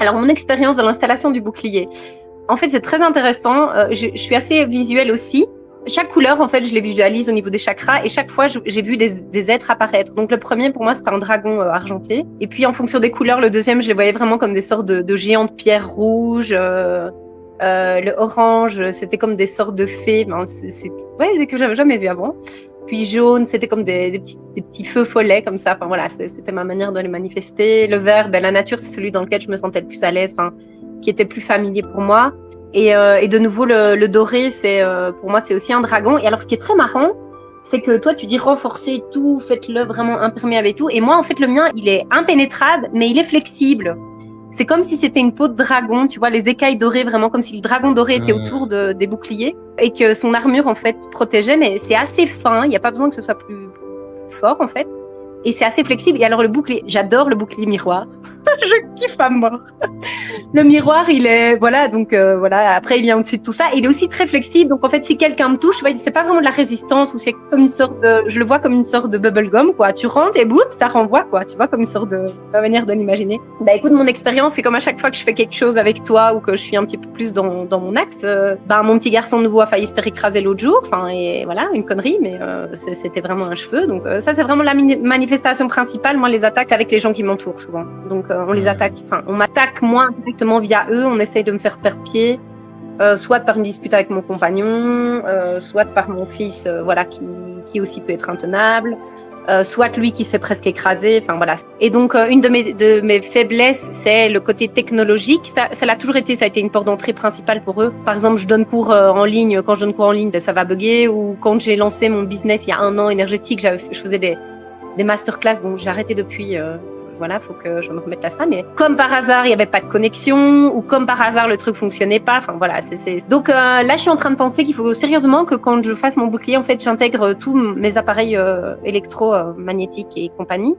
Alors, mon expérience de l'installation du bouclier. En fait, c'est très intéressant. Je suis assez visuelle aussi. Chaque couleur, en fait, je les visualise au niveau des chakras et chaque fois, j'ai vu des êtres apparaître. Donc, le premier, pour moi, c'était un dragon argenté. Et puis, en fonction des couleurs, le deuxième, je les voyais vraiment comme des sortes de géants de pierre rouge. Le orange, c'était comme des sortes de fées. Ben, ouais, que j'avais jamais vu avant. Puis jaune, c'était comme des petits feux follets comme ça. Enfin voilà, c'était ma manière de les manifester. Le vert, ben, la nature, c'est celui dans lequel je me sentais le plus à l'aise, enfin, qui était plus familier pour moi. Et de nouveau, le doré, pour moi, c'est aussi un dragon. Et alors, ce qui est très marrant, c'est que toi, tu dis renforcez tout, faites-le vraiment imperméable et tout. Et moi, en fait, le mien, il est impénétrable, mais il est flexible. C'est comme si c'était une peau de dragon, tu vois, les écailles dorées, vraiment comme si le dragon doré était autour des boucliers et que son armure, en fait, protégeait, mais c'est assez fin, il n'y a pas besoin que ce soit plus fort, en fait. Et c'est assez flexible. Et alors, le bouclier, j'adore le bouclier miroir. Je kiffe à mort. Le miroir, il est, voilà, donc voilà, après il vient au-dessus de tout ça. Il est aussi très flexible, donc en fait, si quelqu'un me touche, c'est pas vraiment de la résistance, ou c'est comme une sorte de, je le vois comme une sorte de bubble gum, quoi. Tu rentres et boum, ça renvoie, quoi. Tu vois, comme une sorte de, ma manière de l'imaginer. Bah écoute, mon expérience, c'est comme à chaque fois que je fais quelque chose avec toi ou que je suis un petit peu plus dans mon axe, mon petit garçon nouveau a failli se faire écraser l'autre jour, enfin, et voilà, une connerie, mais c'était vraiment un cheveu. Donc ça, c'est vraiment la manifestation principale. Moi, les attaques avec les gens qui m'entourent souvent. Donc on les attaque, enfin, on m'attaque moi directement via eux, on essaye de me faire perdre pied, soit par une dispute avec mon compagnon, soit par mon fils, voilà, qui aussi peut être intenable, soit lui qui se fait presque écraser, enfin voilà. Et donc une de mes faiblesses, c'est le côté technologique. Ça l'a toujours été, ça a été une porte d'entrée principale pour eux. Par exemple, je donne cours en ligne, quand je donne cours en ligne, ben, ça va bugger, ou quand j'ai lancé mon business il y a 1 an énergétique, je faisais des masterclass, bon j'ai arrêté depuis. Voilà, faut que je me remette à ça. Mais comme par hasard, il n'y avait pas de connexion, ou comme par hasard, le truc fonctionnait pas. Enfin, voilà. Donc là, je suis en train de penser qu'il faut sérieusement que quand je fasse mon bouclier, en fait, j'intègre tous mes appareils électromagnétiques et compagnie.